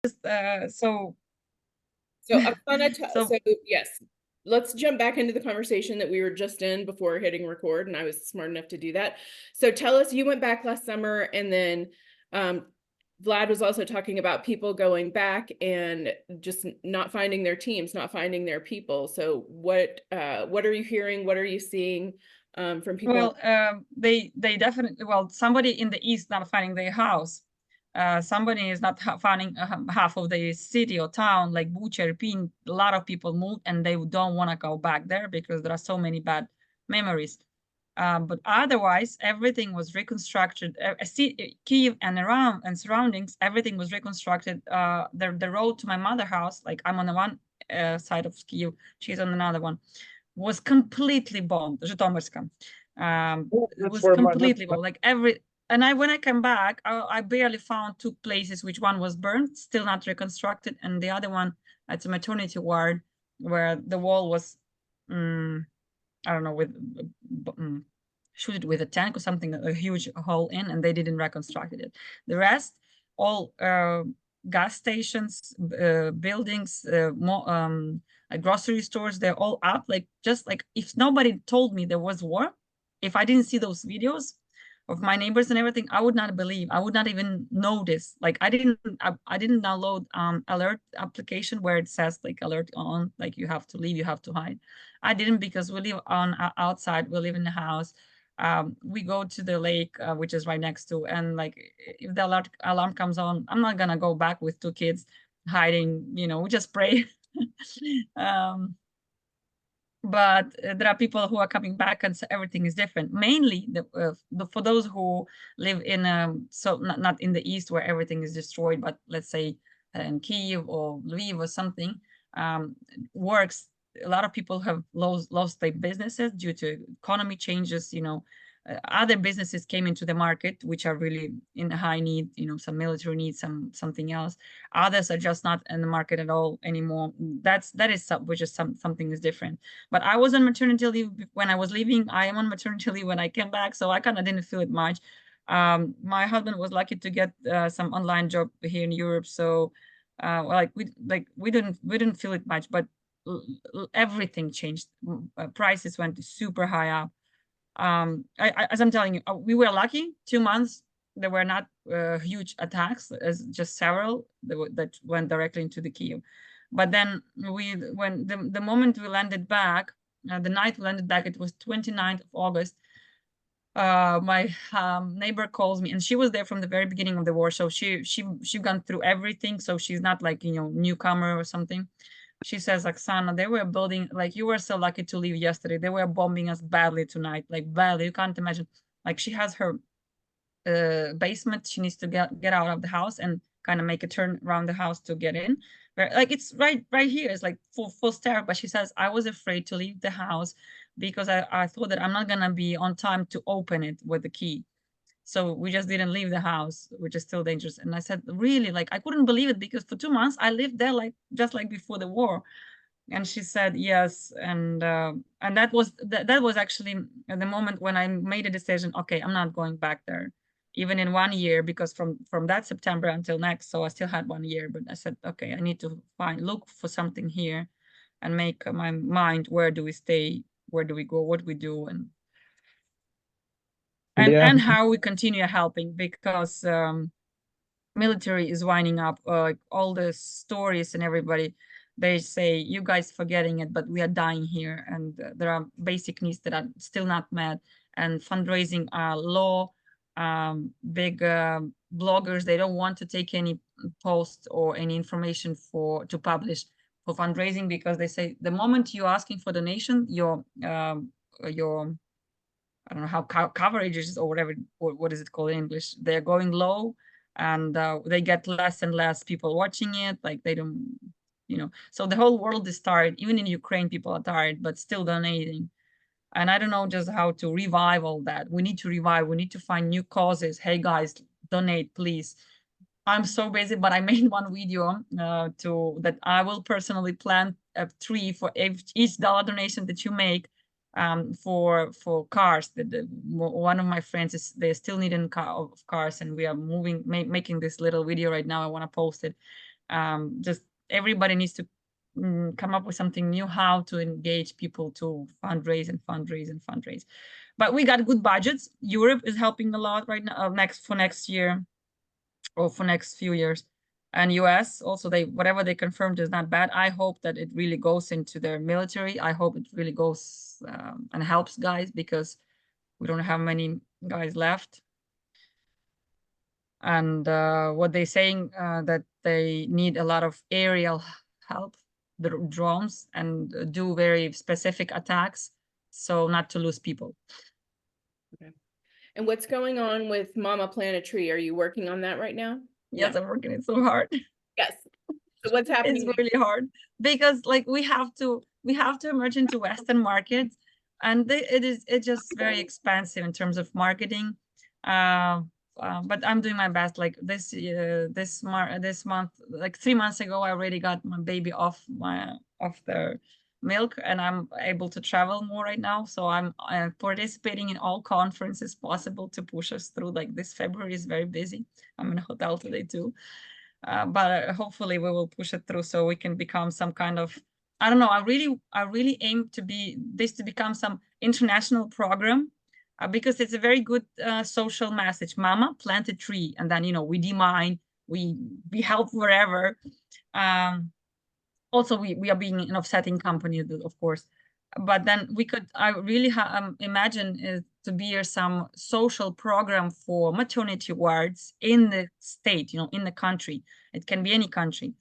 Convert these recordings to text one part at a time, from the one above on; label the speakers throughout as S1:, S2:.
S1: So
S2: So Oksana,
S1: so
S2: yes, let's jump back into the conversation that we were just in before hitting record, and I was smart enough to do that. So tell us, you went back last summer, and then Vlad was also talking about people going back and just not finding their teams, not finding their people. So what are you hearing? What are you seeing from people?
S1: well, they definitely, well, somebody in the east not finding their house. Somebody is not finding half of the city or town, like Bucha, Irpin. A lot of people moved and they don't want to go back there because there are so many bad memories. But otherwise, everything was reconstructed. Kiev and around and surroundings, everything was reconstructed. The road to my mother's house, like I'm on the one side of Kiev, she's on another one, was completely bombed. Zhytomyrska. It
S3: That's
S1: was
S3: where my
S1: completely bombed. Like every, and when I came back, I barely found two places. Which one was burned, still not reconstructed, and the other one, it's a maternity ward where the wall was, I don't know, with shoot it with a tank or something, a huge hole in, and they didn't reconstruct it. The rest, all gas stations, buildings, like grocery stores, they're all up. Like just like if nobody told me there was war, if I didn't see those videos of my neighbors and everything, I would not believe. I would not even notice. Like I didn't download alert application where it says like alert on, like you have to leave, you have to hide. I didn't because we live on outside. We live in the house. We go to the lake, which is right next to, and like if the alarm comes on, I'm not gonna go back with two kids hiding. We just pray. um, but there are people who are coming back, and so everything is different. Mainly, for those who live in so not in the east where everything is destroyed, but let's say in Kiev or Lviv or something, works. A lot of people have lost their businesses due to economy changes. Other businesses came into the market which are really in high need. Some military needs, something else. Others are just not in the market at all anymore. That is which is something is different. But I was on maternity leave when I was leaving. I am on maternity leave when I came back, so I kind of didn't feel it much. My husband was lucky to get some online job here in Europe, so we didn't feel it much. But everything changed. Prices went super high up. As I'm telling you, we were lucky. 2 months there were not huge attacks, as just several that went directly into the Kiev. But then when the moment we landed back, the night we landed back, it was 29th of August. My neighbor calls me, and she was there from the very beginning of the war, so she gone through everything, so she's not like newcomer or something. She says, Oksana, they were building, like, you were so lucky to leave yesterday. They were bombing us badly tonight, like badly. You can't imagine. Like she has her basement. She needs to get out of the house and kind of make a turn around the house to get in. Like it's right here. It's like full stair. But she says, I was afraid to leave the house because I thought that I'm not gonna be on time to open it with the key. So we just didn't leave the house, which is still dangerous. And I said, really, like I couldn't believe it because for 2 months I lived there like just like before the war. And she said yes, and that was actually the moment when I made a decision. Okay, I'm not going back there, even in 1 year, because from that September until next, so I still had 1 year. But I said, okay, I need to look for something here, and make my mind. Where do we stay? Where do we go? What we do?
S3: Yeah,
S1: And how we continue helping, because military is winding up. All the stories and everybody, they say you guys forgetting it, but we are dying here, and there are basic needs that are still not met. And fundraising are low. Big bloggers, they don't want to take any posts or any information to publish for fundraising, because they say the moment you're asking for donation, your I don't know how coverage is, or whatever, what is it called in English? They're going low, and they get less and less people watching it. Like they don't. So the whole world is tired. Even in Ukraine, people are tired, but still donating. And I don't know just how to revive all that. We need to revive. We need to find new causes. Hey guys, donate, please. I'm so busy, but I made one video that I will personally plant a tree for each dollar donation that you make, for cars. One of my friends they still need a car of cars, and we are making this little video right now. I want to post it. Just everybody needs to come up with something new, how to engage people to fundraise and fundraise and fundraise. But we got good budgets. Europe is helping a lot right now, next year or for next few years. And US also, they whatever they confirmed is not bad. I hope that it really goes into their military. I hope it really goes and helps guys, because we don't have many guys left. And what they're saying that they need a lot of aerial help, the drones, and do very specific attacks, so not to lose people.
S2: Okay. And what's going on with Mama Plant a Tree? Are you working on that right now?
S1: Yes, I'm working it so hard.
S2: Yes. So what's happening?
S1: It's really hard because like we have to emerge into Western markets, and it's just very expensive in terms of marketing. But I'm doing my best. Like this month, like 3 months ago, I already got my baby off the milk, and I'm able to travel more right now. So I'm participating in all conferences possible to push us through. Like this February is very busy. I'm in a hotel today too. But hopefully we will push it through so we can become some kind of, I don't know, I really aim to become some international program, because it's a very good social message. Mama plant a tree, and then we demine, we help wherever. Also we are being an offsetting company, of course, but then I really imagine it to be some social program for maternity wards in the state, in the country. It can be any country,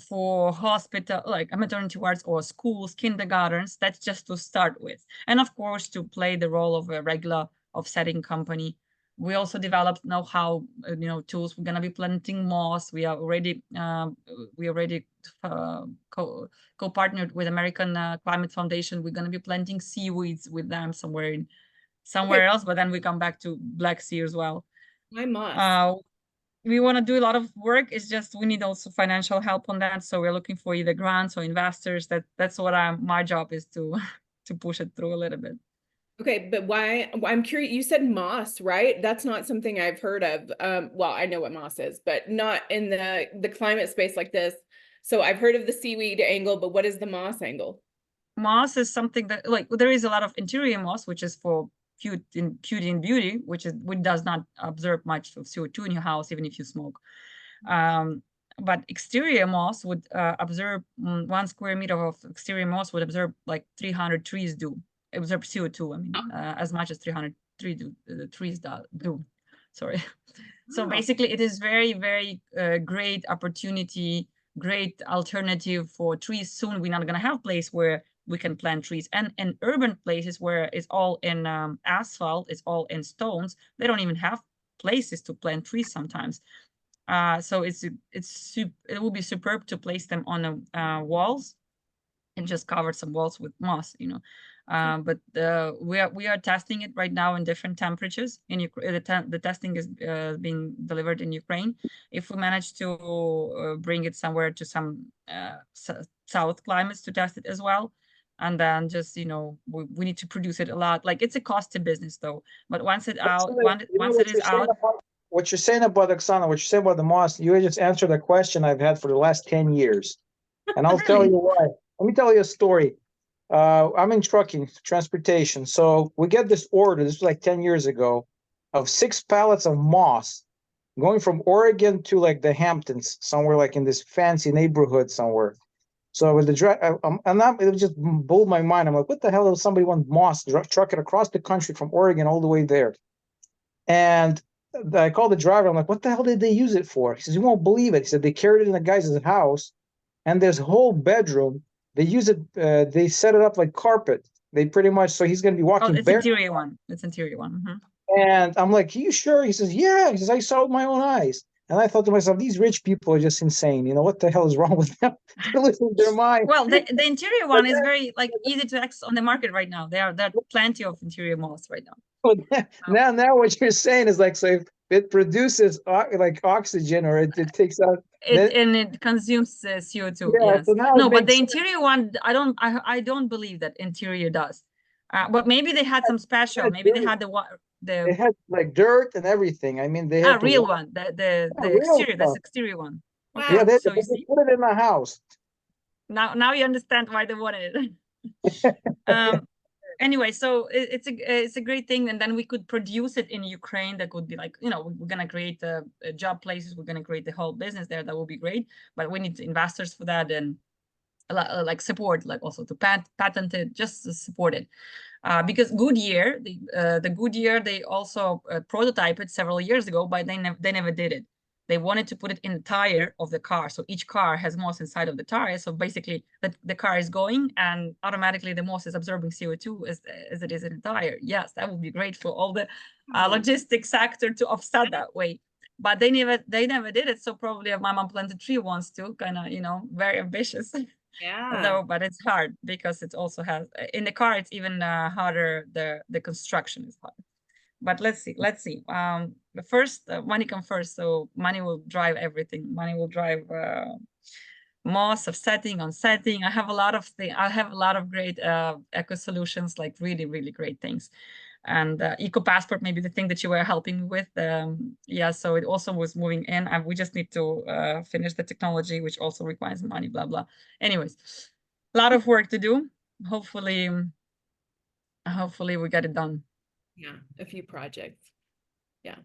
S1: for hospital, like maternity wards or schools, kindergartens. That's just to start with, and of course to play the role of a regular offsetting company. We also developed know-how, tools. We're gonna be planting moss. We already co-partnered with American Climate Foundation. We're gonna be planting seaweeds with them somewhere else, but then we come back to Black Sea as well.
S2: My moss.
S1: We want to do a lot of work. It's just we need also financial help on that. So we're looking for either grants or investors. That's what my job is to push it through a little bit.
S2: Okay, but why? I'm curious. You said moss, right? That's not something I've heard of. Well, I know what moss is, but not in the climate space like this. So I've heard of the seaweed angle, but what is the moss angle?
S1: Moss is something that, like, there is a lot of interior moss, which is for beauty and beauty, which does not absorb much of CO2 in your house, even if you smoke. But exterior moss would absorb 1 square meter of exterior moss would absorb like 300 trees do. Absorb CO2. I mean, as much as 300 trees do. Sorry. So basically, it is very, very great opportunity, great alternative for trees. Soon we're not going to have place where we can plant trees, and in urban places where it's all in asphalt, it's all in stones, they don't even have places to plant trees sometimes. So it will be superb to place them on the walls and just cover some walls with moss, but we are testing it right now in different temperatures. In Ukraine, the testing is being delivered in Ukraine. If we manage to bring it somewhere to some south climates to test it as well, and then just we need to produce it a lot. Like, it's a cost to business though. But once it out, once it is out.
S3: What you're saying about Oksana, what you're saying about the moss, you just answered a question I've had for the last 10 years. And I'll tell you why. Let me tell you a story. I'm in trucking, transportation. So we get this order, this was like 10 years ago, of 6 pallets of moss going from Oregon to like the Hamptons, somewhere like in this fancy neighborhood somewhere. So with the it just blew my mind. I'm like, what the hell does somebody want moss truck it across the country from Oregon all the way there? And I called the driver. I'm like, what the hell did they use it for? He says, you won't believe it. He said they carried it in the guy's house, and there's a whole bedroom. They use it. They set it up like carpet. They pretty much, so he's going to be walking.
S1: It's interior one. It's interior one. Mm-hmm.
S3: And I'm like, are you sure? He says, yeah. He says, I saw it with my own eyes. And I thought to myself, these rich people are just insane. What the hell is wrong with them? They're losing their mind.
S1: Well, the interior one is very easy to access on the market right now. There are plenty of interior moss right now.
S3: Now what you're saying is like, so if it produces like oxygen, or it takes out
S1: and it consumes CO2.
S3: Yeah,
S1: yes.
S3: so now
S1: No, but the interior one, I don't believe that interior does. But maybe they had some special. Maybe they had
S3: they had like dirt and everything. I mean, they had
S1: real one. The exterior. That's exterior one.
S3: Yeah, they
S1: So you see,
S3: put it in the house.
S1: now you understand why they wanted it. Anyway, so it's a great thing, and then we could produce it in Ukraine. That could be like, you know, we're gonna create job places, we're gonna create the whole business there. That would be great, but we need investors for that, and like support, like also to patent it, just to support it. Because Goodyear, the Goodyear, they also prototyped it several years ago, but they never did it. They wanted to put it in the tire of the car. So each car has moss inside of the tire. So basically the car is going and automatically the moss is absorbing CO2 as it is in the tire. Yes, that would be great for all the logistics sector to offset that way. But they never did it. So probably my mom planted tree wants to, kind of, you know, very ambitious.
S2: Yeah.
S1: Though, but it's hard because it also has in the car. It's even harder. The construction is hard. But let's see. The first money come first. So money will drive everything. Money will drive moss offsetting, unsetting. I have a lot of things. I have a lot of great eco solutions, like really great things. And eco passport, maybe the thing that you were helping with. Yeah, so it also was moving in, and we just need to finish the technology, which also requires money, blah blah. Anyways, a lot of work to do. Hopefully we get it done.
S2: Yeah, a few projects. Yeah.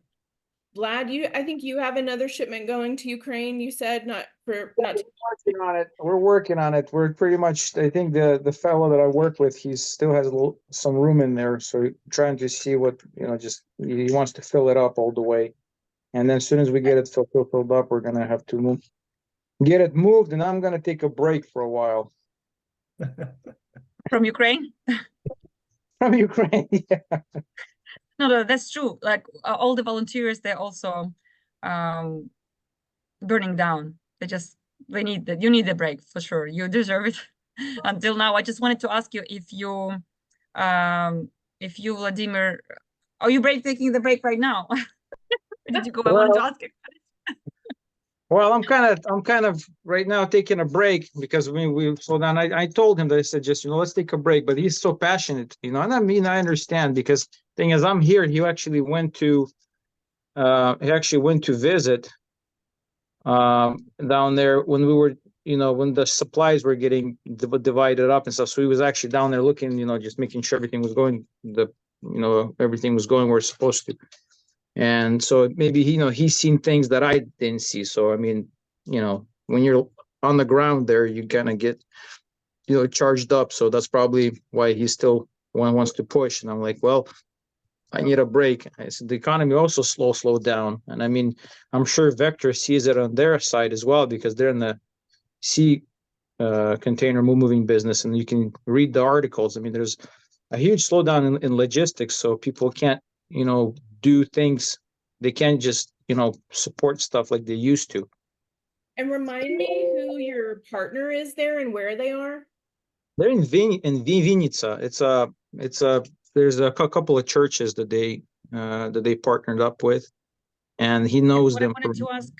S2: Vlad, I think you have another shipment going to Ukraine. You said not.
S3: We're working on it. We're pretty much, I think the fellow that I work with, he still has some room in there. So trying to see what, you know, just he wants to fill it up all the way. And then as soon as we get it filled up, we're going to have to get it moved. And I'm going to take a break for a while.
S1: From Ukraine?
S3: From Ukraine, yeah.
S1: No, that's true. Like all the volunteers, they're also burning down. They need that. You need a break for sure. You deserve it. Until now, I just wanted to ask you if you, Vladimir, are you taking the break right now? Did you go? I wanted to ask you.
S3: Well, I'm kind of right now taking a break because we slowed down. I told him that I said, just, you know, let's take a break, but he's so passionate, you know, and I mean, I understand because thing is, I'm here. He actually went to visit down there when we were, you know, when the supplies were getting divided up and stuff. So he was actually down there looking, you know, just making sure everything was going, everything was going where it's supposed to. And so maybe, you know, he's seen things that I didn't see. So, I mean, you know, when you're on the ground there, you kind of get, you know, charged up. So that's probably why he still wants to push. And I'm like, well, I need a break. I said, the economy also slowed down. And I mean, I'm sure Vector sees it on their side as well, because they're in the sea container moving business. And you can read the articles. I mean, there's a huge slowdown in logistics. So people can't, you know, do things. They can't just, you know, support stuff like they used to.
S2: And remind me who your partner is there and where they are.
S3: They're in Vinica. There's a couple of churches that they partnered up with, and he knows them.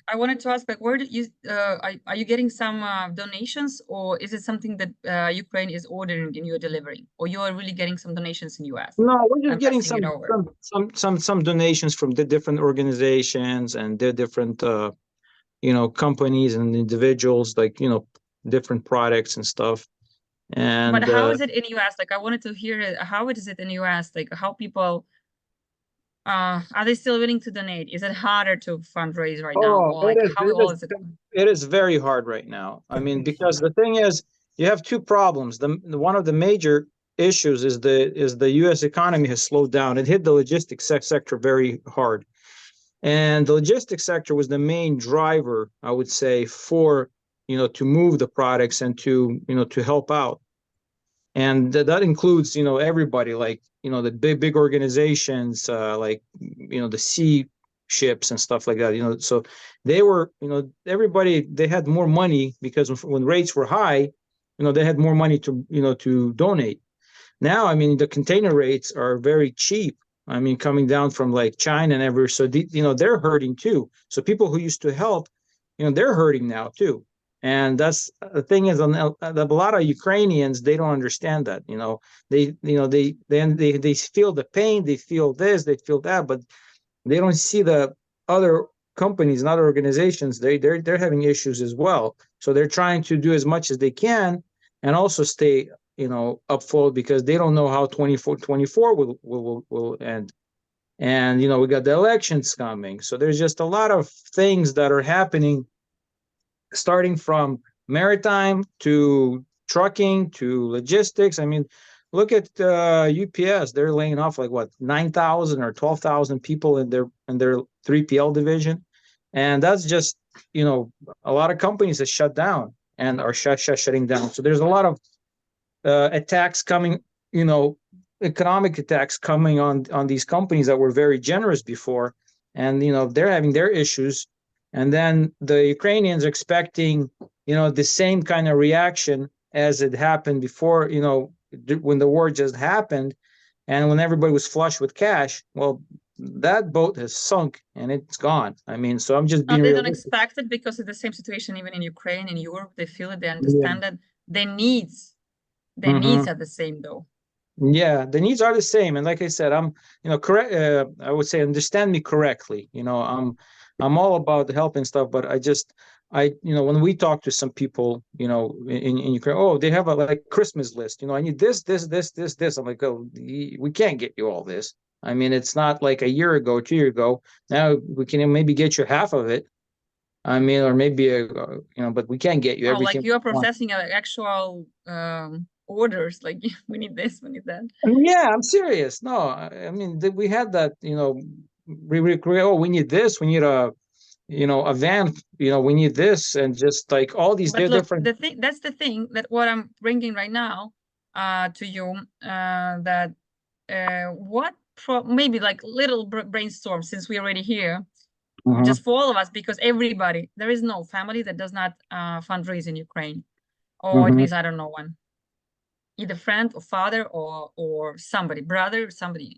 S1: I wanted to ask, like, where did you are you getting some donations, or is it something that Ukraine is ordering and you're delivering, or you are really getting some donations in US?
S3: No, we're just getting some donations from the different organizations and the different you know, companies and individuals, like, you know, different products and stuff. And
S1: but how is it in US? Like, I wanted to hear it. How is it in US? Like, how people are they still willing to donate? Is it harder to fundraise right now? Or like, how is it?
S3: It is very hard right now. I mean, because the thing is, you have two problems. One of the major issues is the U.S. economy has slowed down. It hit the logistics sector very hard, and the logistics sector was the main driver, I would say, for, you know, to move the products and to, you know, to help out. And that includes, you know, everybody, like, you know, the big organizations, like, you know, the sea ships and stuff like that, you know. So they were, you know, everybody, they had more money because when rates were high, you know, they had more money to, you know, to donate. Now, I mean, the container rates are very cheap. I mean, coming down from like China and everywhere. So, you know, they're hurting too. So people who used to help, you know, they're hurting now too. And that's the thing is, a lot of Ukrainians, they don't understand that, you know, they feel the pain, they feel this, they feel that, but they don't see the other companies and other organizations, they're having issues as well. So they're trying to do as much as they can and also stay, afloat, because they don't know how 24 will end. And we got the elections coming. So there's just a lot of things that are happening, starting from maritime to trucking to logistics. I mean, look at UPS. They're laying off like what, 9,000 or 12,000 people in their 3PL division, and that's just a lot of companies that shut down and are shutting down. So there's a lot of attacks coming, economic attacks coming on these companies that were very generous before, and they're having their issues. And then the Ukrainians are expecting the same kind of reaction as it happened before, when the war just happened, and when everybody was flush with cash. Well, that boat has sunk and it's gone. I mean, so I'm just being
S1: they don't
S3: realistic.
S1: expect it, because it's the same situation even in Ukraine, in Europe. They feel it, they understand that their needs are the same though.
S3: Yeah, the needs are the same. And like I said, I'm, correct. I would say, understand me correctly. I'm all about helping stuff, but when we talk to some people, in Ukraine, oh, they have a like Christmas list. I need this, this, this, this, this. I'm like, oh, we can't get you all this. I mean, it's not like a year ago, 2 years ago. Now we can maybe get you half of it. I mean, or maybe but we can't get you everything.
S1: Like you are processing actual orders, like we need this, we need that.
S3: Yeah, I'm serious. No, I mean, we had that, we need this, we need a van, we need this, and just like all these different.
S1: That's the thing that what I'm bringing right now to you, that maybe like little brainstorm, since we're already here, just for all of us, because everybody, there is no family that does not fundraise in Ukraine, or at least I don't know one, either friend or father or somebody, brother, somebody,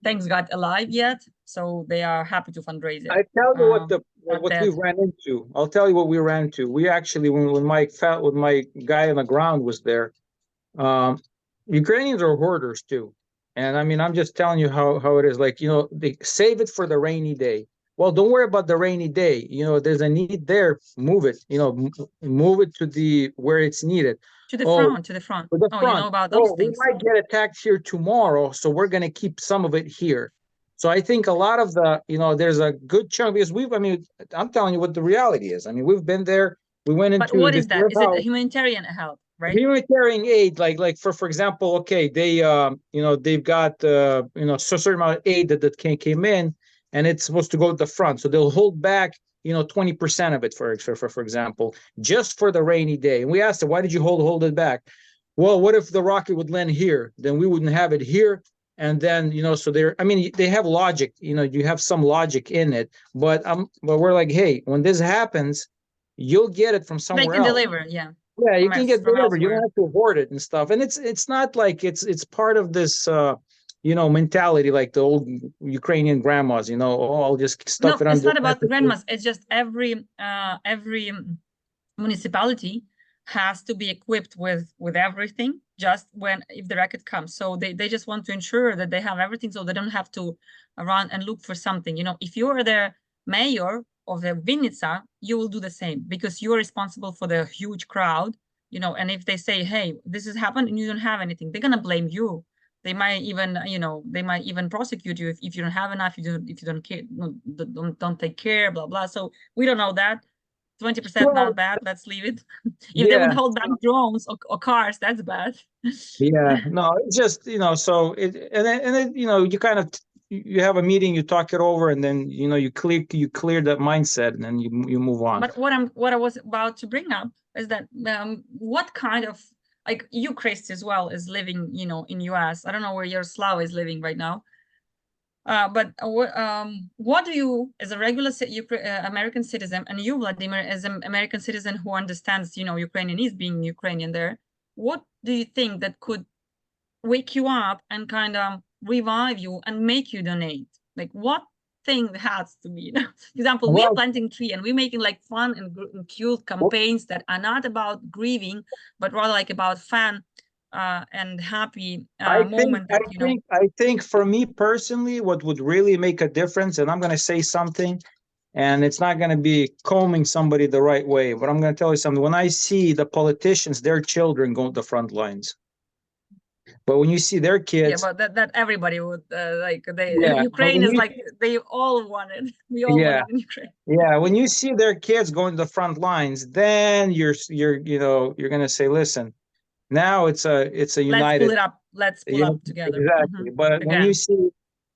S1: thanks God alive yet, so they are happy to fundraise it.
S3: I tell you what we ran into. I'll tell you what we ran into. We actually, when my guy on the ground was there, Ukrainians are hoarders too. And I mean, I'm just telling you how it is. Like, they save it for the rainy day. Well, don't worry about the rainy day. There's a need there. Move it. Move it to where it's needed.
S1: To the front. To the front. You know about those things.
S3: We might get attacked here tomorrow, so we're going to keep some of it here. So I think a lot of the, there's a good chunk, because I'm telling you what the reality is. I mean, we've been there. We went into.
S1: But what is that? Is it humanitarian help, right?
S3: Humanitarian aid, like for example, okay, they they've got certain amount of aid that came in, and it's supposed to go to the front, so they'll hold back 20% of it, for example, just for the rainy day. And we asked them, why did you hold it back? Well, what if the rocket would land here? Then we wouldn't have it here. And then so they have logic. You have some logic in it, but we're like, hey, when this happens, you'll get it from somewhere else.
S1: They can deliver, yeah.
S3: Yeah, you can get delivered. You don't have to hoard it and stuff. And it's not like it's part of this mentality, like the old Ukrainian grandmas, I'll just stuff it under.
S1: No, it's not about the grandmas. It's just every municipality has to be equipped with everything just if the rocket comes. So they just want to ensure that they have everything, so they don't have to run and look for something. If you are the mayor of the Vinnytsia, you will do the same, because you're responsible for the huge crowd, and if they say, hey, this has happened and you don't have anything, they're gonna blame you. They might even prosecute you if you don't have enough, if you don't care, don't take care, blah blah. So we don't know that. 20% not bad, let's leave it. If they would hold back drones or cars, that's bad.
S3: Yeah, no, it's just so you kind of you have a meeting, you talk it over, and then you clear that mindset, and then you move on.
S1: But what I was about to bring up is that what kind of, like, you, Chris, as well, is living in US. I don't know where Yaroslav is living right now, but what do you, as a regular American citizen, and you, Vladimir, as an American citizen who understands Ukrainian, is being Ukrainian there, what do you think that could wake you up and kind of revive you and make you donate? Like, what thing has to be? For example, we are planting tree and we're making like fun and cute campaigns that are not about grieving, but rather like about fun and happy
S3: I
S1: moment that, you know,
S3: I think for me personally, what would really make a difference, and I'm going to say something, and it's not going to be combing somebody the right way, but I'm going to tell you something. When I see the politicians, their children go to the front lines, but when you see their
S1: yeah,
S3: kids,
S1: but that everybody would like
S3: yeah, but
S1: Ukraine
S3: when
S1: is
S3: you,
S1: like they all wanted, we all
S3: yeah,
S1: wanted in Ukraine.
S3: yeah, when you see their kids going to the front lines, then you're you know you're going to say, listen, now it's a
S1: Let's pull
S3: united.
S1: it up. Let's pull
S3: Yeah,
S1: up together.
S3: exactly. But when you
S1: Again,
S3: see,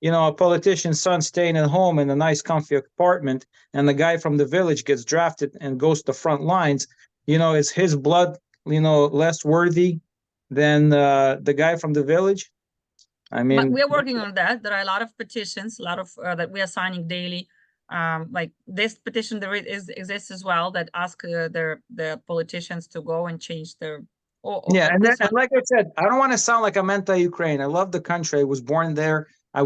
S3: a politician's son staying at home in a nice, comfy apartment, and the guy from the village gets drafted and goes to the front lines, is his blood, less worthy than the guy from the village? I
S1: but
S3: mean,
S1: we are working on that. There are a lot of petitions, a lot of that we are signing daily. Like this petition, exists as well that ask the politicians to go and change their.
S3: yeah, and
S1: This one.
S3: like I said, I don't want to sound like I'm anti-Ukraine. I love the country. I was born there.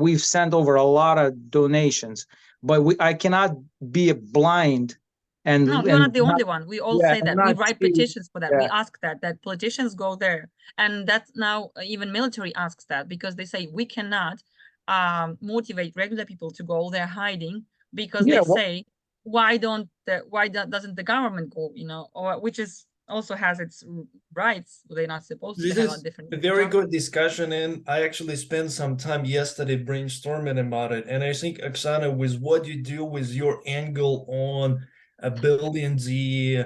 S3: We've sent over a lot of donations, but I cannot be blind and
S1: No, you're
S3: and
S1: not the
S3: not,
S1: only one. We all
S3: yeah,
S1: say
S3: and
S1: that. We
S3: not
S1: write
S3: see,
S1: petitions for that. We
S3: yeah.
S1: ask that politicians go there. And that's now even military asks that because they say we cannot motivate regular people to go there hiding because
S3: Yeah,
S1: they
S3: well,
S1: say, doesn't the government go, or which is also has its rights. They're not supposed to.
S4: This
S1: They have a
S4: is
S1: different
S4: a very
S1: job.
S4: good discussion, and I actually spent some time yesterday brainstorming about it. And I think, Oksana, with what you do with your angle on building the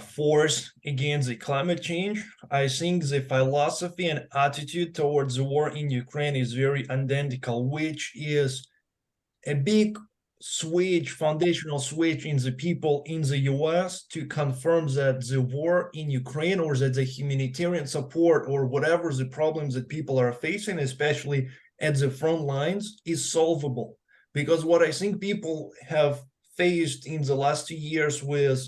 S4: force against the climate change, I think the philosophy and attitude towards the war in Ukraine is very identical, which is a big switch, foundational switch in the people in the US to confirm that the war in Ukraine or that the humanitarian support or whatever the problems that people are facing, especially at the front lines, is solvable. Because what I think people have faced in the last 2 years with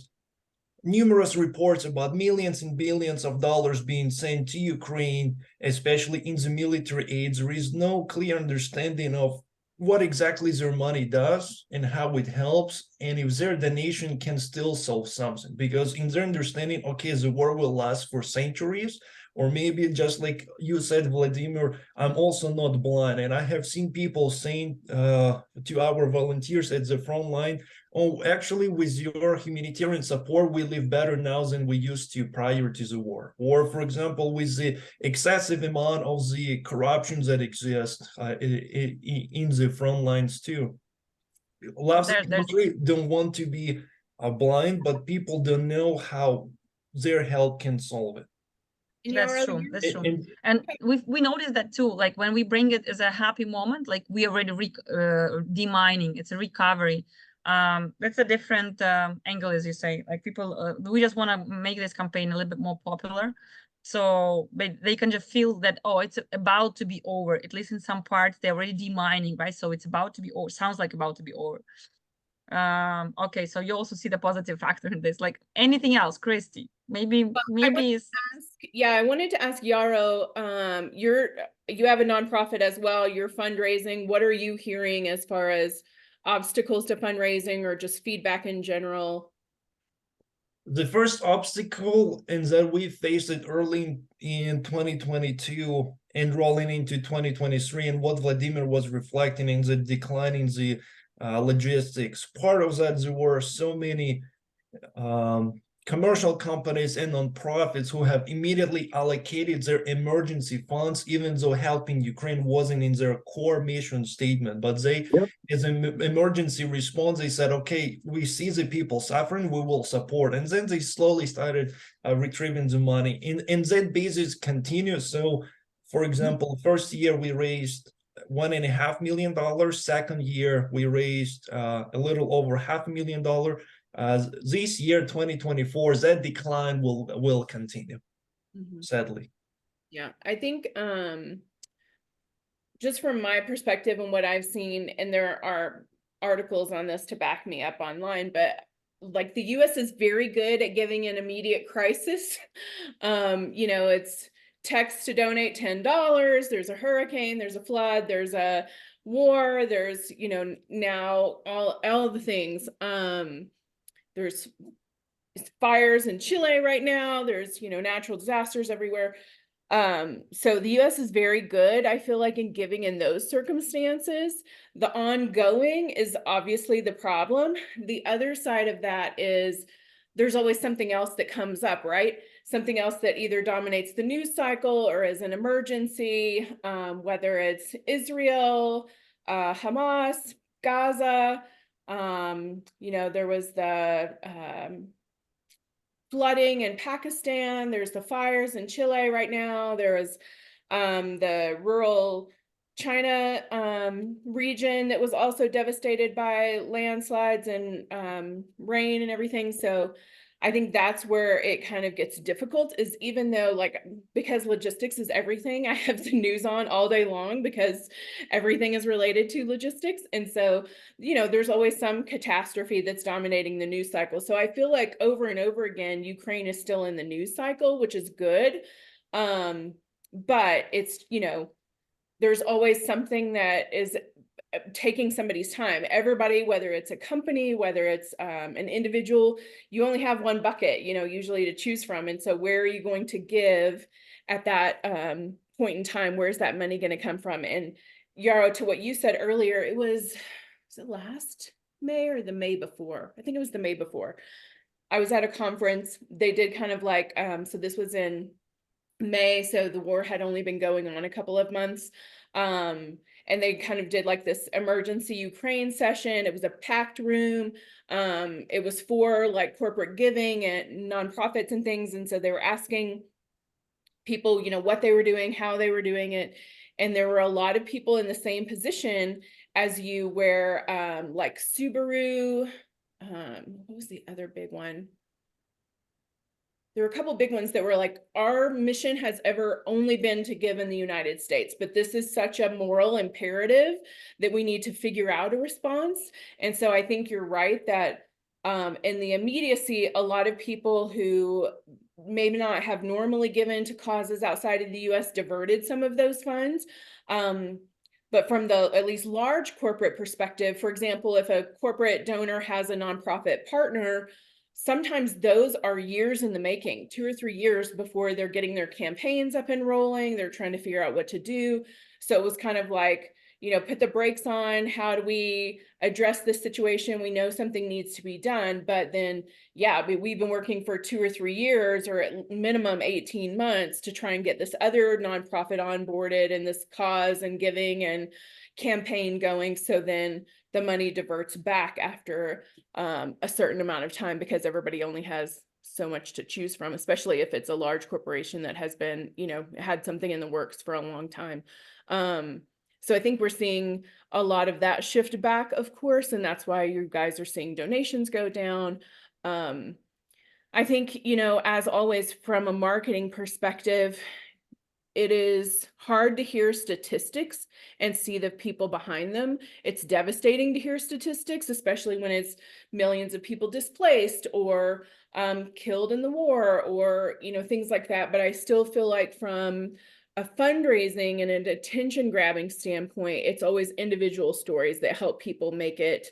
S4: numerous reports about millions and billions of dollars being sent to Ukraine, especially in the military aid, there is no clear understanding of what exactly their money does and how it helps, and if their donation can still solve something. Because in their understanding, okay, the war will last for centuries, or maybe just like you said, Vladimir, I'm also not blind, and I have seen people saying to our volunteers at the front line, oh, actually, with your humanitarian support, we live better now than we used to prior to the war. Or, for example, with the excessive amount of the corruption that exists in the front lines too. Lots of people don't want to be blind, but people don't know how their help can solve it.
S1: That's true. That's true. And we noticed that too. Like when we bring it as a happy moment, like we already demining. It's a recovery. That's a different angle, as you say. Like people, we just want to make this campaign a little bit more popular, so they can just feel that, oh, it's about to be over. At least in some parts, they're already demining, right? So it's about to be over. Sounds like about to be over. Okay, so you also see the positive factor in this. Like anything else, Christy? Maybe
S2: I wanted to ask Yarrow, you have a nonprofit as well, you're fundraising. What are you hearing as far as obstacles to fundraising or just feedback in general?
S4: The first obstacle is that we faced it early in 2022 and rolling into 2023, and what Vladimir was reflecting in the decline in the logistics. Part of that, there were so many commercial companies and nonprofits who have immediately allocated their emergency funds, even though helping Ukraine wasn't in their core mission statement. But they, as an emergency response, they said, okay, we see the people suffering, we will support. And then they slowly started retrieving the money. And that basis continues. So, for example, first year we raised $1.5 million. Second year, we raised a little over $500,000. This year, 2024, that decline will continue, sadly.
S2: Yeah, I think just from my perspective and what I've seen, and there are articles on this to back me up online, but like the US is very good at giving an immediate crisis. It's text to donate $10, there's a hurricane, there's a flood, there's a war, there's, now all the things. There's fires in Chile right now, there's, natural disasters everywhere. So the US is very good, I feel like, in giving in those circumstances. The ongoing is obviously the problem. The other side of that is there's always something else that comes up, right? Something else that either dominates the news cycle or is an emergency, whether it's Israel, Hamas, Gaza. There was the flooding in Pakistan. There's the fires in Chile right now. There was the rural China region that was also devastated by landslides and rain and everything. So I think that's where it kind of gets difficult, is even though, like, because logistics is everything, I have the news on all day long because everything is related to logistics. And so, there's always some catastrophe that's dominating the news cycle. So I feel like over and over again, Ukraine is still in the news cycle, which is good. But it's, there's always something that is taking somebody's time. Everybody, whether it's a company, whether it's an individual, you only have one bucket, usually to choose from. And so where are you going to give at that point in time? Where's that money going to come from? And Yarrow, to what you said earlier, was it last May or the May before? I think it was the May before. I was at a conference. They did kind of like, so this was in May, so the war had only been going on a couple of months. And they kind of did like this emergency Ukraine session. It was a packed room. It was for like corporate giving and nonprofits and things. And so they were asking people, what they were doing, how they were doing it. And there were a lot of people in the same position as you, where like Subaru, what was the other big one? There were a couple big ones that were like, our mission has ever only been to give in the United States, but this is such a moral imperative that we need to figure out a response. And so I think you're right that in the immediacy, a lot of people who maybe not have normally given to causes outside of the US diverted some of those funds. But from the at least large corporate perspective, for example, if a corporate donor has a nonprofit partner, sometimes those are years in the making, 2 or 3 years before they're getting their campaigns up and rolling. They're trying to figure out what to do. So it was kind of like, put the brakes on. How do we address this situation? We know something needs to be done, but then, yeah, we've been working for 2 or 3 years, or at minimum 18 months to try and get this other nonprofit onboarded and this cause and giving and campaign going. So then the money diverts back after a certain amount of time, because everybody only has so much to choose from, especially if it's a large corporation that has been, had something in the works for a long time. So I think we're seeing a lot of that shift back, of course, and that's why you guys are seeing donations go down. I think, as always, from a marketing perspective, it is hard to hear statistics and see the people behind them. It's devastating to hear statistics, especially when it's millions of people displaced or killed in the war, or things like that. But I still feel like from a fundraising and an attention grabbing standpoint, it's always individual stories that help people make it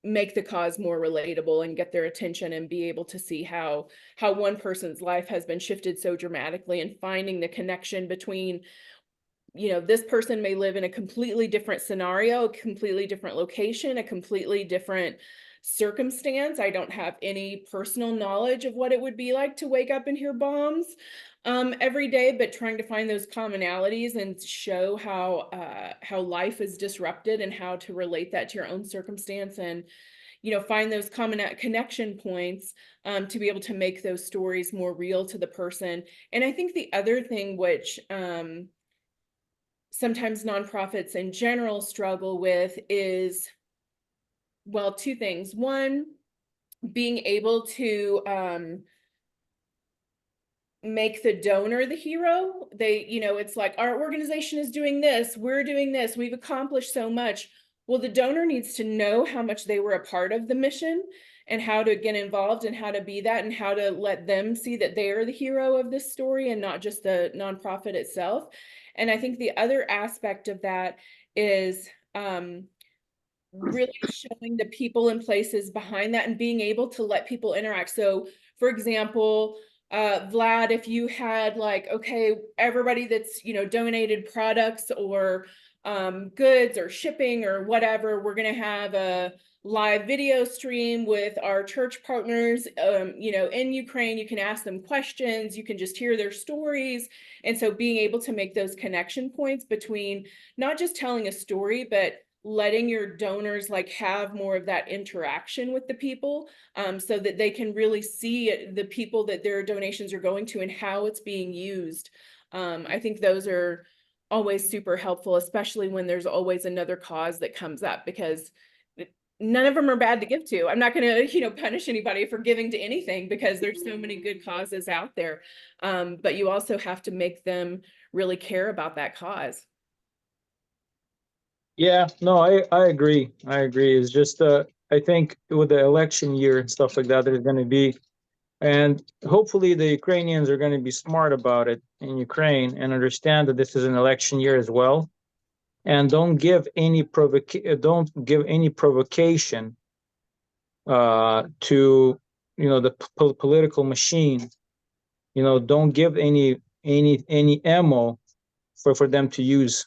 S2: make the cause more relatable and get their attention, and be able to see how one person's life has been shifted so dramatically, and finding the connection between, this person may live in a completely different scenario, a completely different location, a completely different circumstance. I don't have any personal knowledge of what it would be like to wake up and hear bombs every day, but trying to find those commonalities and show how life is disrupted and how to relate that to your own circumstance, and find those common connection points to be able to make those stories more real to the person. And I think the other thing which sometimes nonprofits in general struggle with is, well, 2 things. One, being able to make the donor the hero. It's like, our organization is doing this, we're doing this, we've accomplished so much. Well, the donor needs to know how much they were a part of the mission, and how to get involved, and how to be that, and how to let them see that they are the hero of this story and not just the nonprofit itself. And I think the other aspect of that is really showing the people and places behind that, and being able to let people interact. So, for example, Vlad, if you had like, okay, everybody that's, you know, donated products or goods or shipping or whatever, we're going to have a live video stream with our church partners, you know, in Ukraine. You can ask them questions, you can just hear their stories. And so being able to make those connection points between not just telling a story, but letting your donors like have more of that interaction with the people, so that they can really see the people that their donations are going to and how it's being used. I think those are always super helpful, especially when there's always another cause that comes up, because none of them are bad to give to. I'm not going to, you know, punish anybody for giving to anything, because there's so many good causes out there. But you also have to make them really care about that cause.
S3: Yeah, no, I agree. I agree. It's just I think with the election year and stuff like that, there's going to be, and hopefully the Ukrainians are going to be smart about it in Ukraine and understand that this is an election year as well, and don't give any provocation to, you know, the political machine. You know, don't give any ammo for them to use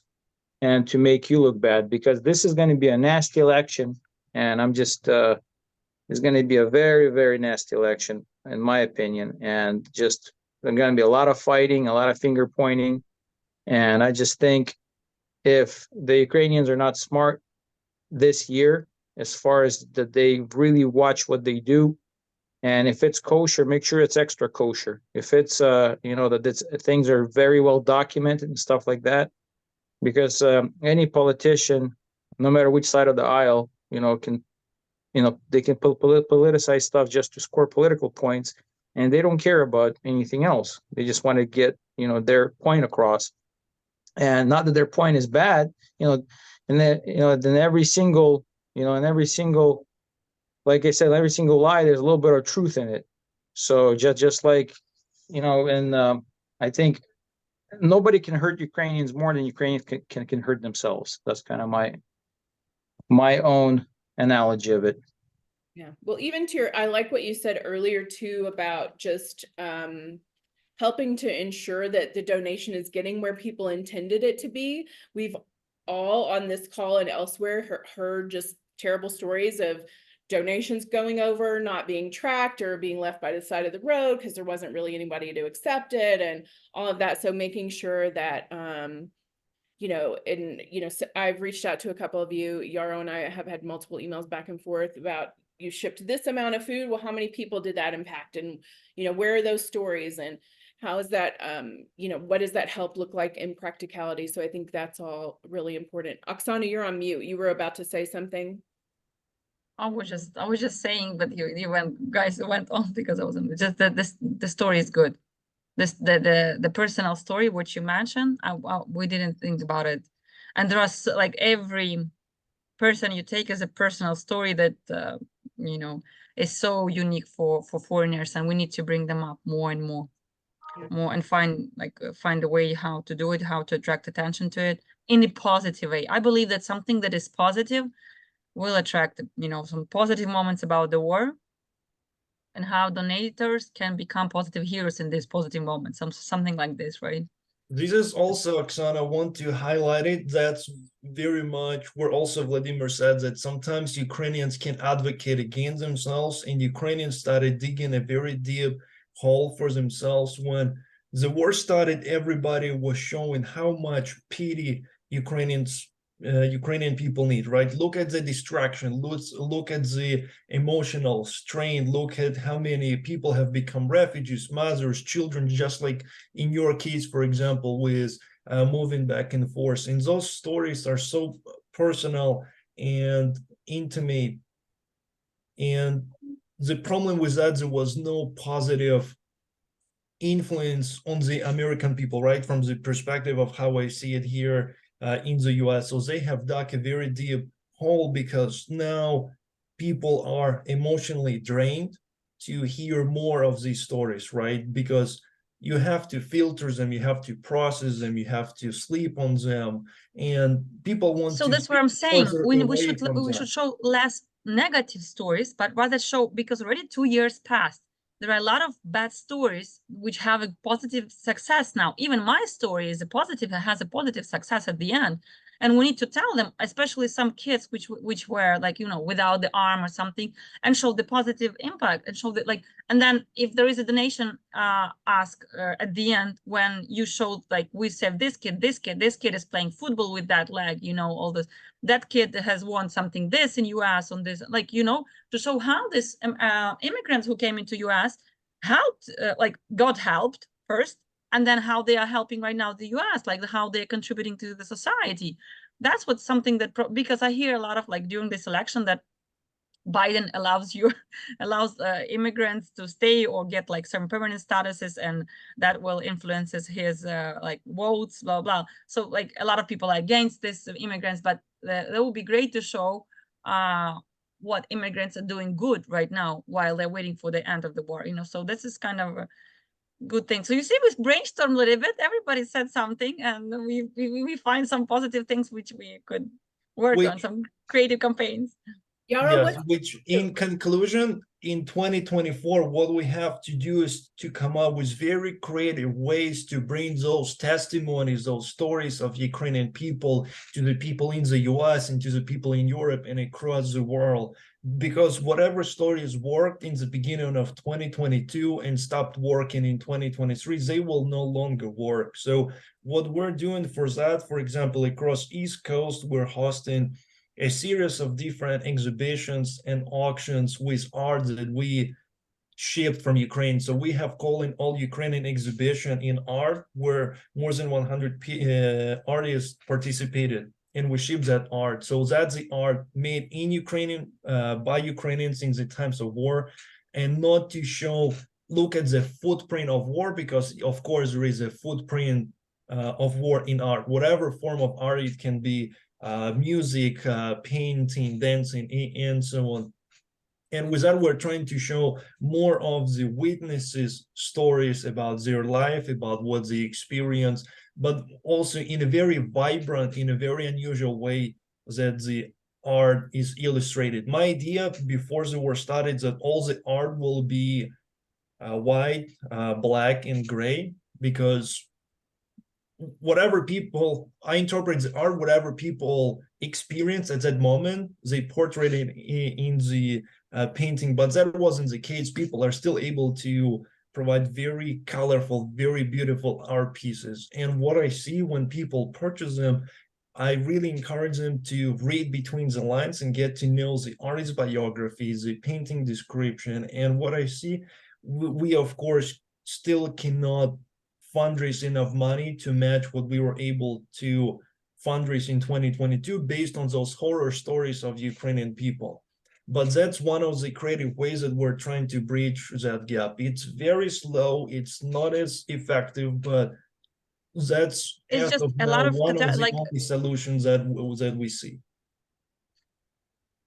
S3: and to make you look bad, because this is going to be a nasty election, and I'm just it's going to be a very, very nasty election in my opinion, and just there's going to be a lot of fighting, a lot of finger pointing, and I just think if the Ukrainians are not smart this year, as far as that they really watch what they do, and if it's kosher, make sure it's extra kosher. If it's you know, that it's, things are very well documented and stuff like that, because any politician, no matter which side of the aisle, you know, can, you know, they can politicize stuff just to score political points, and they don't care about anything else. They just want to get, you know, their point across, and not that their point is bad, you know, and then, you know, then every single, you know, and every single, like I said, every single lie, there's a little bit of truth in it. So just like, you know, and I think nobody can hurt Ukrainians more than Ukrainians can hurt themselves. That's kind of my own analogy of it.
S2: Yeah. Well, even to your, I like what you said earlier too, about just helping to ensure that the donation is getting where people intended it to be. We've all on this call and elsewhere heard just terrible stories of donations going over, not being tracked, or being left by the side of the road because there wasn't really anybody to accept it, and all of that. So making sure that you know, and you know, so I've reached out to a couple of you. Yarrow and I have had multiple emails back and forth about, you shipped this amount of food. Well, how many people did that impact? And, you know, where are those stories? And how is that, you know, what does that help look like in practicality? So I think that's all really important. Oksana, you're on mute. You were about to say something.
S1: I was just saying, but you went on because I wasn't. Just that the story is good. The personal story which you mentioned, we didn't think about it, and there are like every person you take as a personal story that you know, is so unique for foreigners, and we need to bring them up more and more, and find a way how to do it, how to attract attention to it in a positive way. I believe that something that is positive will attract, you know, some positive moments about the war, and how donators can become positive heroes in these positive moments, something like this, right?
S4: This is also, Oksana, I want to highlight it. That's very much where also Vladimir said that sometimes Ukrainians can advocate against themselves, and Ukrainians started digging a very deep hole for themselves. When the war started, everybody was showing how much pity Ukrainian people need, right? Look at the distraction, look at the emotional strain, look at how many people have become refugees, mothers, children, just like in your case, for example, with moving back and forth. And those stories are so personal and intimate. And the problem with that, there was no positive influence on the American people, right? From the perspective of how I see it here in the US. So they have dug a very deep hole, because now people are emotionally drained to hear more of these stories, right? Because you have to filter them, you have to process them, you have to sleep on them, and people want
S1: so
S4: to.
S1: that's what I'm saying. We should
S4: them.
S1: show less negative stories, but rather show, because already 2 years passed. there are a lot of bad stories which have a positive success now. Even my story is a positive, has a positive success at the end. And we need to tell them, especially some kids which were like, you know, without the arm or something, and show the positive impact and show that like, and then if there is a donation ask at the end, when you showed like, we saved this kid is playing football with that leg, you know, all this, that kid has won something this in US on this, like, you know, to show how this immigrants who came into US helped, like got helped first, and then how they are helping right now the US, like how they're contributing to the society. That's what's something that, because I hear a lot of like during this election that Biden allows immigrants to stay or get like some permanent statuses, and that will influences his like votes, blah blah. So like a lot of people are against this immigrants, but that would be great to show what immigrants are doing good right now while they're waiting for the end of the war, you know. So this is kind of a good thing. So you see, we brainstormed a little bit, everybody said something, and we find some positive things which we could work on, some creative campaigns.
S4: Yes, which in conclusion, in 2024, what we have to do is to come up with very creative ways to bring those testimonies, those stories of Ukrainian people to the people in the US and to the people in Europe and across the world. Because whatever stories worked in the beginning of 2022 and stopped working in 2023, they will no longer work. So what we're doing for that, for example, across East Coast, we're hosting a series of different exhibitions and auctions with art that we shipped from Ukraine. So we have calling all Ukrainian exhibition in art, where more than 100 artists participated, and we shipped that art. So that's the art made in Ukrainian by Ukrainians in the times of war, and not to show, look at the footprint of war, because of course there is a footprint of war in art, whatever form of art it can be. Music, painting, dancing, and so on. And with that, we're trying to show more of the witnesses' stories about their life, about what they experience, but also in a very vibrant, in a very unusual way that the art is illustrated. My idea before the war started that all the art will be white, black, and gray, because whatever people, I interpret the art, whatever people experience at that moment, they portray it in the painting, but that wasn't the case. People are still able to provide very colorful, very beautiful art pieces. And what I see when people purchase them, I really encourage them to read between the lines and get to know the artist's biography, the painting description. And what I see, we of course still cannot fundraise enough money to match what we were able to fundraise in 2022 based on those horror stories of Ukrainian people. But that's one of the creative ways that we're trying to bridge that gap. It's very slow, it's not as effective, but that's
S1: it's just a lot of
S4: one of the
S1: like
S4: only solutions that we see.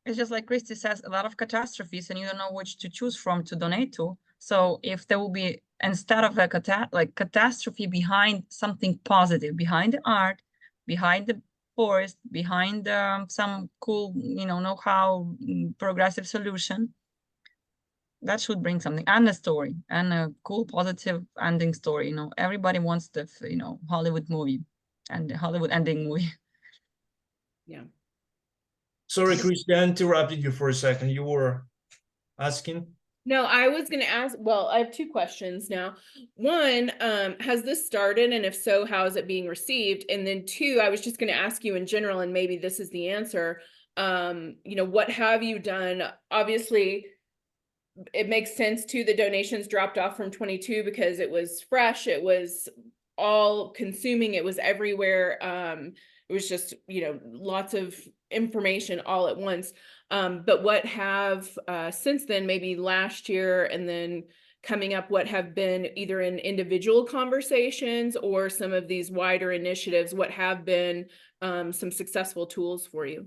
S1: It's just like Christy says, a lot of catastrophes, and you don't know which to choose from to donate to. So if there will be, instead of a catastrophe behind something positive, behind the art, behind the forest, behind some cool, you know-how, progressive solution, that should bring something, and a story, and a cool, positive ending story. You know, everybody wants the, Hollywood movie and the Hollywood ending movie.
S2: Yeah.
S4: Sorry, Christy, I interrupted you for a second. You were asking?
S2: No, I was going to ask, well, I have two questions now. One, has this started? And if so, how is it being received? And then two, I was just going to ask you in general, and maybe this is the answer. What have you done? Obviously, it makes sense too, the donations dropped off from 22 because it was fresh. It was all consuming. It was everywhere. It was just, lots of information all at once. But what have since then, maybe last year and then coming up, what have been either in individual conversations or some of these wider initiatives, what have been some successful tools for you?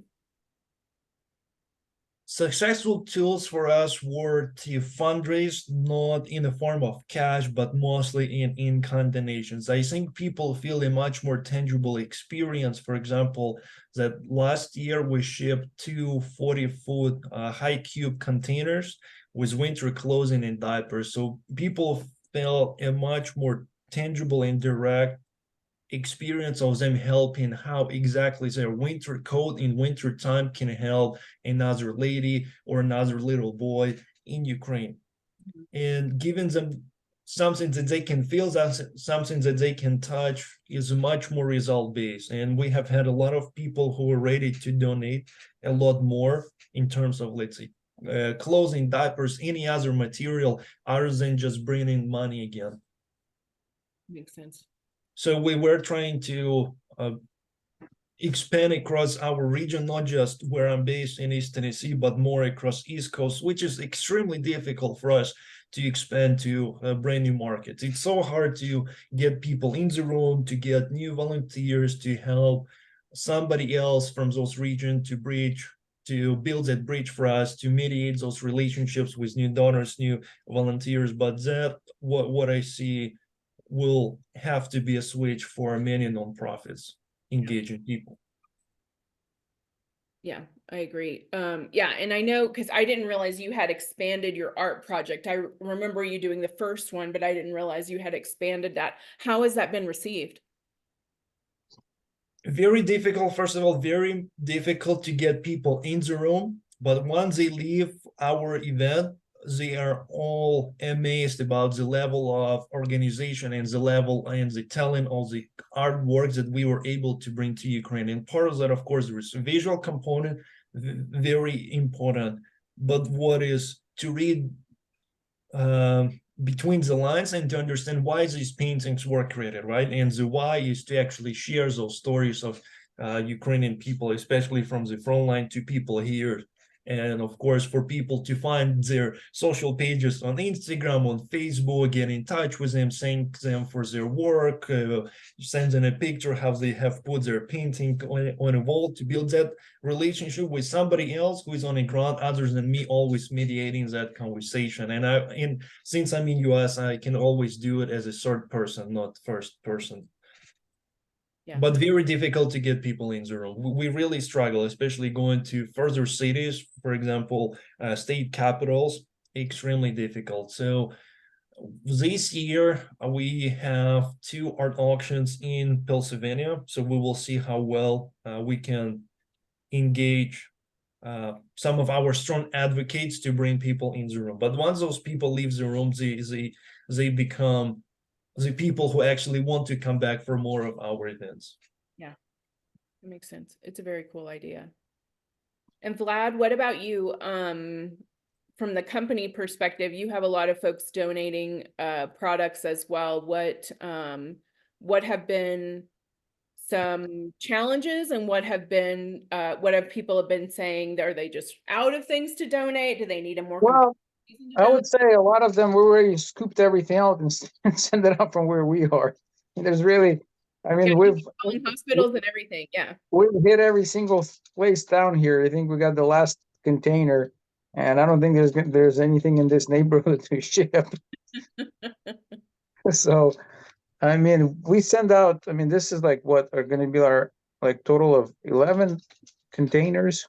S4: Successful tools for us were to fundraise, not in the form of cash, but mostly in in-kind donations. I think people feel a much more tangible experience. For example, that last year we shipped 2 40-foot high cube containers with winter clothing and diapers. So people felt a much more tangible and direct experience of them helping, how exactly their winter coat in winter time can help another lady or another little boy in Ukraine, and giving them something that they can feel, something that they can touch, is much more result based. And we have had a lot of people who are ready to donate a lot more in terms of, let's say, clothing, diapers, any other material other than just bringing money again.
S2: Makes sense.
S4: So we were trying to expand across our region, not just where I'm based in East Tennessee, but more across East Coast, which is extremely difficult for us to expand to brand new markets. It's so hard to get people in the room, to get new volunteers, to help somebody else from those regions to build that bridge for us, to mediate those relationships with new donors, new volunteers. But that, what I see, will have to be a switch for many nonprofits engaging people.
S2: Yeah, I agree. Yeah, and I know, because I didn't realize you had expanded your art project. I remember you doing the first one, but I didn't realize you had expanded that. How has that been received?
S4: Very difficult, first of all, very difficult to get people in the room, but once they leave our event, they are all amazed about the level of organization and the level and the talent of the artworks that we were able to bring to Ukraine. And part of that, of course, there is a visual component, very important, but what is to read between the lines and to understand why these paintings were created, right? And the why is to actually share those stories of Ukrainian people, especially from the front line, to people here. And of course, for people to find their social pages on Instagram, on Facebook, get in touch with them, thank them for their work, send them a picture how they have put their painting on a wall, to build that relationship with somebody else who is on the ground other than me, always mediating that conversation. And since I'm in US, I can always do it as a third person, not first person.
S2: Yeah.
S4: But very difficult to get people in the room. We really struggle, especially going to further cities, for example, state capitals, extremely difficult. So this year we have 2 art auctions in Pennsylvania. So we will see how well we can engage some of our strong advocates to bring people in the room. But once those people leave the room, they become the people who actually want to come back for more of our events.
S2: Yeah, that makes sense. It's a very cool idea. And Vlad, what about you? From the company perspective, you have a lot of folks donating products as well. What have been some challenges, and what have people been saying? Are they just out of things to donate? Do they need a more
S3: Well,
S2: reason to
S3: I
S2: donate?
S3: would say a lot of them we already scooped everything out and send it out from where we are. And there's really, I mean,
S2: Yeah,
S3: we've
S2: in hospitals and everything. Yeah.
S3: we've hit every single place down here. I think we got the last container, and I don't think there's anything in this neighborhood to ship. So, I mean, we send out. I mean, this is like what are going to be our like total of 11 containers.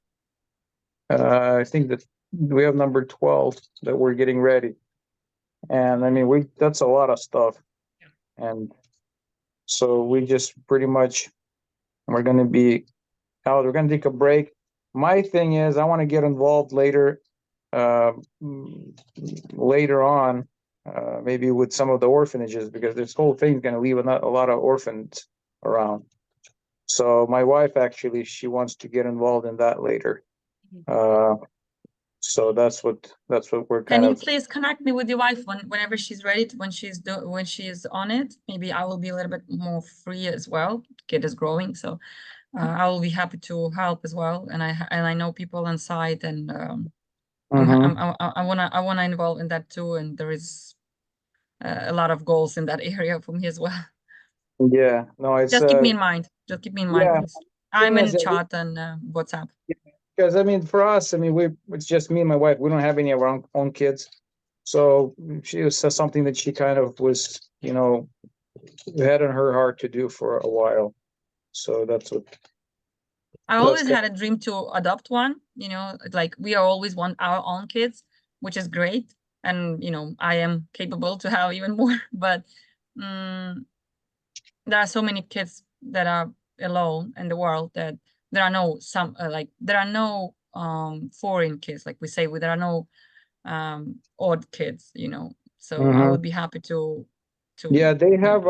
S3: I think that we have number 12 that we're getting ready. And I mean, that's a lot of stuff. Yeah. And so we just pretty much, we're going to be out. We're going to take a break. My thing is, I want to get involved later on, maybe with some of the orphanages, because this whole thing is going to leave a lot of orphans around. So my wife, actually, she wants to get involved in that later. So that's what we're kind of.
S1: Can you please connect me with your wife whenever she's ready when she's on it? Maybe I will be a little bit more free as well. Kid is growing, so I will be happy to help as well. And I know people on site, and I wanna involve in that too. And there is a lot of goals in that area for me as well.
S3: Yeah, no, it's
S1: just keep me in mind. Just keep me in mind, please. I'm in chat and WhatsApp.
S3: Because I mean, for us, I mean, it's just me and my wife. We don't have any of our own kids, so she says something that she kind of was, had in her heart to do for a while. So that's what.
S1: I always had a dream to adopt one. Like we always want our own kids, which is great. And, you know, I am capable to have even more, but there are so many kids that are alone in the world that there are no there are no foreign kids, like we say, there are no odd kids, you know. So I would be happy to
S3: Yeah, they
S1: you know,
S3: have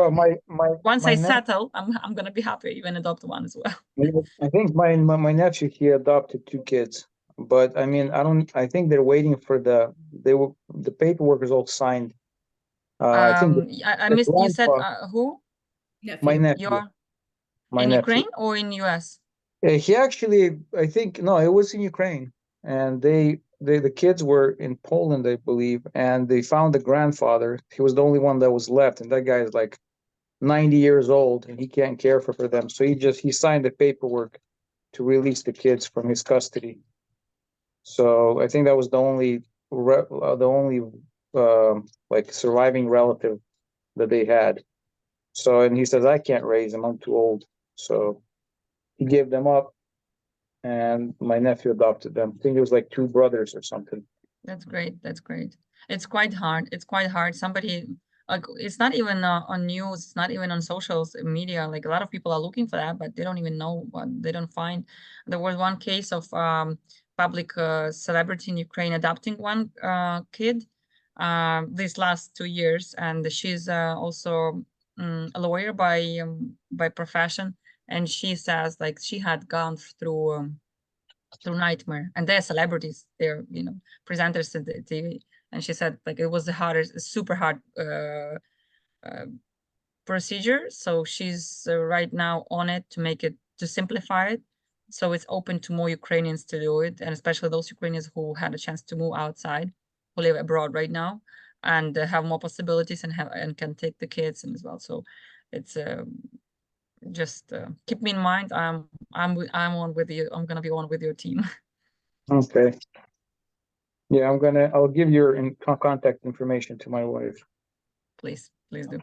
S1: once
S3: my
S1: I
S3: nephew.
S1: settle, I'm gonna be happy even adopt one as well.
S3: I think my nephew, he adopted 2 kids, but I mean, I think they're waiting for the paperwork is all signed. I think
S1: I
S3: the
S1: missed, you said
S3: grandpa,
S1: who?
S3: my
S2: Nephew.
S3: nephew,
S1: You're
S3: my
S1: in
S3: nephew.
S1: Ukraine or in US?
S3: He actually, I think, no, it was in Ukraine, and the kids were in Poland, I believe, and they found the grandfather. He was the only one that was left, and that guy is like 90 years old, and he can't care for them. So he signed the paperwork to release the kids from his custody. So I think that was the only like surviving relative that they had. So, and he says, I can't raise them, I'm too old. So he gave them up, and my nephew adopted them. I think it was like 2 brothers or something.
S1: That's great. That's great. It's quite hard. It's quite hard. Somebody, like, it's not even on news. It's not even on social media. Like, a lot of people are looking for that, but they don't even know what they don't find. There was one case of public celebrity in Ukraine adopting one kid these last 2 years, and she's also a lawyer by profession, and she says like she had gone through nightmare, and they're celebrities, they're, you know, presenters in the TV, and she said like it was the hardest, super hard procedure. So she's right now on it to make it, to simplify it, so it's open to more Ukrainians to do it, and especially those Ukrainians who had a chance to move outside, who live abroad right now, and have more possibilities and can take the kids and as well. So it's just keep me in mind. I'm on with you. I'm gonna be on with your team.
S3: Okay. Yeah, I'll give your contact information to my wife.
S1: Please do.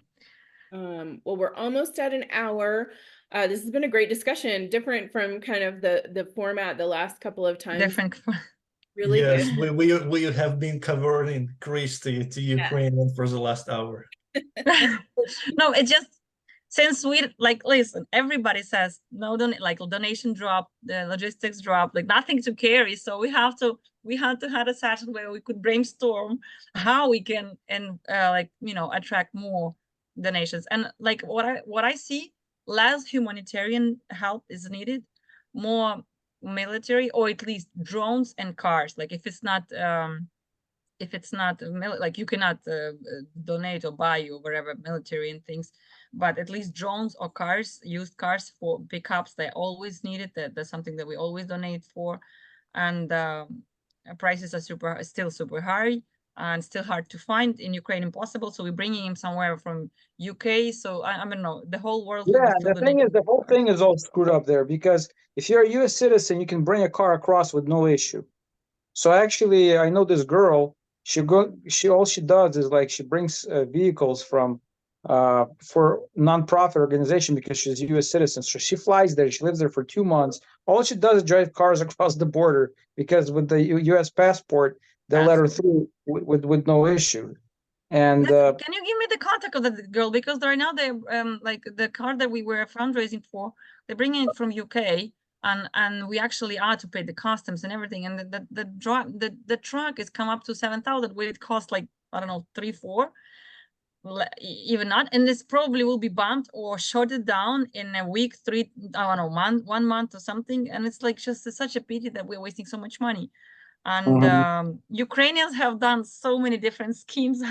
S2: Well, we're almost at an hour. This has been a great discussion, different from kind of the format the last couple of times.
S1: Different.
S2: Really
S4: Yes,
S2: good.
S4: we have been covering Greece to Ukraine for the last hour.
S1: No, it just, since we, like, listen, everybody says no, donation drop, the logistics drop, like nothing to carry. So we had to have a session where we could brainstorm how we can like, you know, attract more donations. And like what I see, less humanitarian help is needed, more military, or at least drones and cars. Like if it's not like you cannot donate or buy or whatever military and things, but at least drones or cars, used cars for pickups, they always needed. That's something that we always donate for. And prices are still super high and still hard to find in Ukraine, impossible. So we're bringing him somewhere from UK. So I don't know, the whole world will be
S3: Yeah,
S1: still
S3: the thing is,
S1: donating
S3: the whole
S1: cars.
S3: thing is all screwed up there, because if you're a U.S. citizen, you can bring a car across with no issue. So actually, I know this girl. She all she does is like she brings vehicles from for nonprofit organization, because she's a U.S. citizen. So she flies there. She lives there for 2 months. All she does is drive cars across the border, because with the U.S. passport, they'll let her through with no issue. And
S1: Can you give me the contact of the girl? Because right now they like the car that we were fundraising for, they're bringing it from UK, and we actually are to pay the customs and everything. And the truck is come up to 7,000, where it costs like, I don't know, 3, 4, even not. And this probably will be bumped or shorted down in a week, 3, I don't know, 1 month or something. And it's like just such a pity that we're wasting so much money. And Ukrainians have done so many different schemes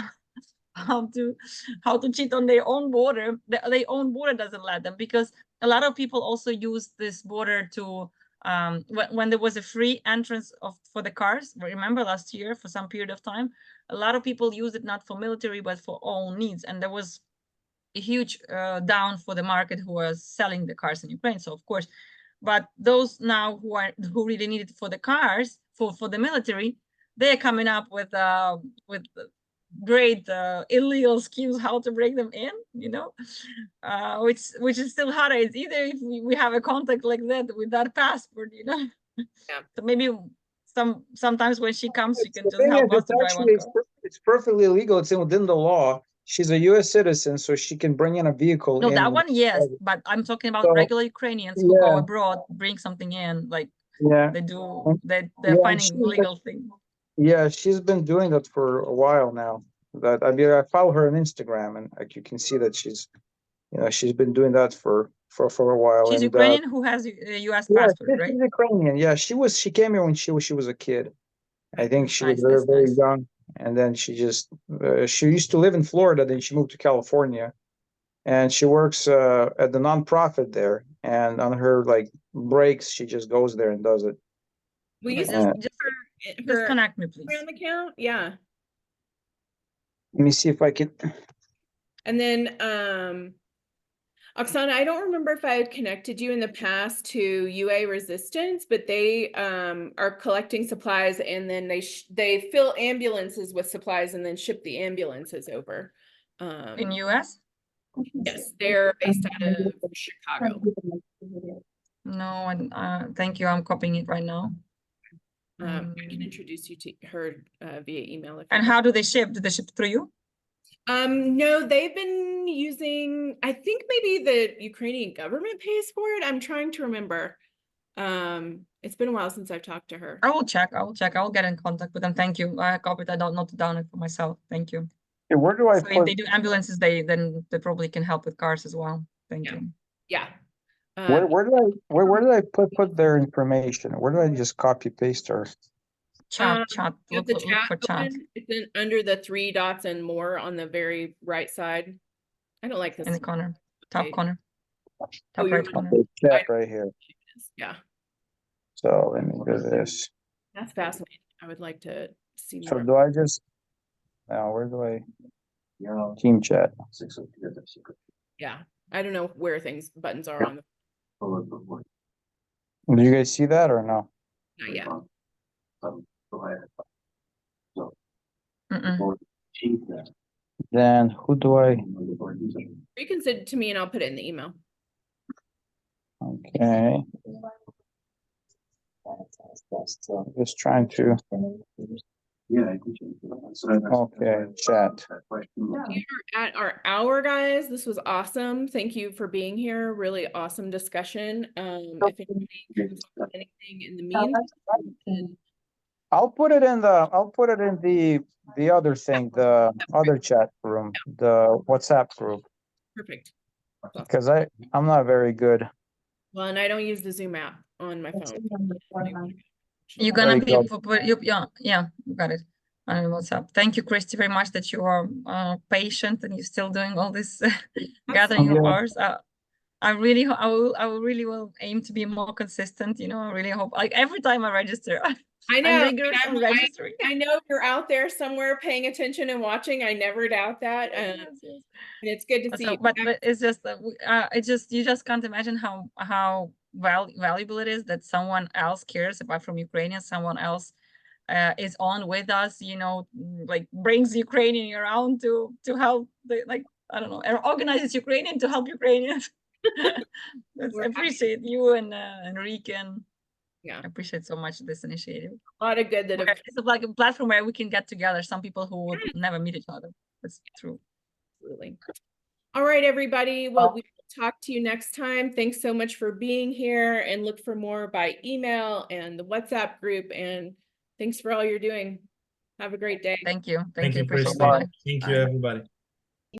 S1: how to cheat on their own border. Their own border doesn't let them, because a lot of people also use this border to when there was a free entrance for the cars, remember last year, for some period of time, a lot of people use it not for military but for own needs, and there was a huge down for the market who was selling the cars in Ukraine. So of course, but those now who really need it for the cars, for the military, they're coming up with great illegal schemes how to bring them in, you know, which is still harder. It's either if we have a contact like that with that passport, you know.
S2: Yeah.
S1: So maybe sometimes when she comes, she can
S3: The
S1: just
S3: thing
S1: help
S3: is,
S1: us to drive one
S3: actually,
S1: car.
S3: it's perfectly legal. It's within the law. She's a U.S. citizen, so she can bring in a vehicle.
S1: No, that
S3: in.
S1: one, yes, but I'm talking about
S3: So,
S1: regular Ukrainians who go
S3: yeah.
S1: abroad, bring something in, like
S3: Yeah.
S1: they do,
S3: And-
S1: they're
S3: yeah, and
S1: finding legal things.
S3: Yeah, she's been doing that for a while now. That I mean, I follow her on Instagram, and like you can see that she's been doing that for a while.
S1: She's
S3: and
S1: Ukrainian who has a US
S3: yeah,
S1: passport,
S3: she's
S1: right?
S3: Ukrainian. Yeah, she came here when she was a kid. I think she was
S1: Nice,
S3: very,
S1: that's
S3: very
S1: nice.
S3: young, and then she just she used to live in Florida. Then she moved to California, and she works at the nonprofit there. And on her like breaks, she just goes there and does it.
S2: Will you
S1: Okay,
S2: send
S1: just
S2: her
S1: connect me, please.
S2: Instagram account? Yeah.
S3: Let me see if I can.
S2: And then Oksana, I don't remember if I had connected you in the past to UA Resistance, but they are collecting supplies, and then they fill ambulances with supplies and then ship the ambulances over.
S1: In US?
S2: Yes, they're based out of Chicago.
S1: No, and thank you. I'm copying it right now.
S2: I can introduce you to her via email.
S1: And how do they ship? Do they ship through you?
S2: No, they've been using, I think maybe the Ukrainian government pays for it. I'm trying to remember. It's been a while since I've talked to her.
S1: I will check. I will get in contact with them. Thank you. I copied. I don't note it down it for myself. Thank you.
S3: Yeah, where do I
S1: So if
S3: put?
S1: they do ambulances, they probably can help with cars as well. Thank you.
S2: Yeah.
S3: Where do I put their information? Where do I just copy paste her?
S1: Chat.
S2: You have
S1: Look
S2: the chat
S1: for chat
S2: open. It's in, under the 3 dots and more on the very right side. I don't like this.
S1: in the corner, top
S2: Okay.
S1: corner,
S2: Oh,
S1: top
S2: you're
S1: right corner.
S3: Chat right here.
S2: Yeah,
S3: So let me do this.
S2: that's fascinating. I would like to see
S3: So
S2: more.
S3: do I just now? Where do I? Team chat.
S2: Yeah, I don't know where buttons are on the,
S3: Did you guys see that or no?
S2: not yet.
S3: Then who do I?
S2: You can send it to me and I'll put it in the email.
S3: Okay. Just trying to. Okay, chat.
S2: We are at our hour, guys. This was awesome. Thank you for being here. Really awesome discussion. If anybody comes up with anything in the meantime,
S3: I'll put it in the other thing, the other chat room, the WhatsApp group,
S2: perfect.
S3: because I'm not very good.
S2: Well, and I don't use the Zoom app on my phone.
S1: You're gonna
S3: There
S1: be
S3: you go.
S1: yeah, you got it. On WhatsApp. Thank you, Christy, very much that you are patient and you're still doing all this gathering of
S3: Yeah.
S1: ours. I really, I will really aim to be more consistent. You know, I really hope. Like every time I register,
S2: I know.
S1: I'm rigorous on registering.
S2: I know you're out there somewhere paying attention and watching. I never doubt that.
S1: Yes.
S2: And it's good to see
S1: So,
S2: you.
S1: but it's just you just can't imagine how valuable it is that someone else cares apart from Ukrainians. Someone else is on with us. You know, like brings Ukrainian around to help. I don't know, organizes Ukrainian to help Ukrainians. I appreciate you and Enrique and
S2: yeah,
S1: I appreciate so much this initiative.
S2: a lot of good that have
S1: It's like a platform where we can get together. Some people who would never meet each other. That's true.
S2: Absolutely. All right, everybody. Well, we will talk to you next time. Thanks so much for being here, and look for more by email and the WhatsApp group. And thanks for all you're doing. Have a great day.
S1: Thank you.
S4: Thank you,
S1: Appreciate it.
S4: Christy.
S1: Bye-bye.
S4: Thank you,
S1: Bye.
S4: everybody.